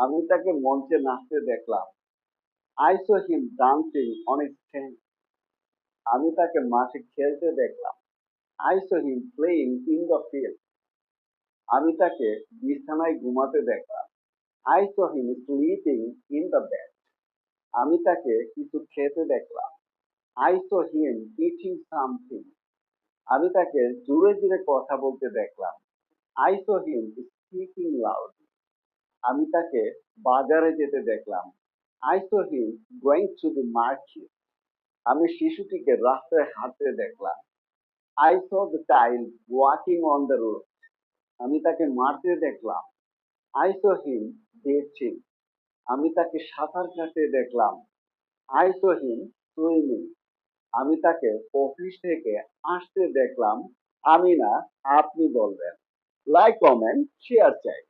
আমি তাকে মঞ্চে নাচতে দেখলাম। I saw him dancing on a stage. আমি তাকে মাঠে খেলতে দেখলাম। I saw him playing in the field. আমি তাকে বিছানায় ঘুমাতে দেখলাম। I saw him sleeping in the bed. আমি তাকে কিছু খেতে দেখলাম। I saw him eating something. আমি তাকে জোরে জোরে কথা বলতে দেখলাম। I saw him speaking loud. আমি তাকে বাজারে যেতে দেখলাম। I saw him going to the market. আমি শিশুটিকে রাস্তায় হাঁটতে দেখলাম। I saw the child walking on the road. আমি তাকে মারতে দেখলাম। I saw him bathing. আমি তাকে সাঁতার কাটতে দেখলাম। I saw him swimming. আমি তাকে অফিস থেকে আসতে দেখলাম। আমি না, আপনি বলবেন। লাইক, কমেন্ট, শেয়ার চাই।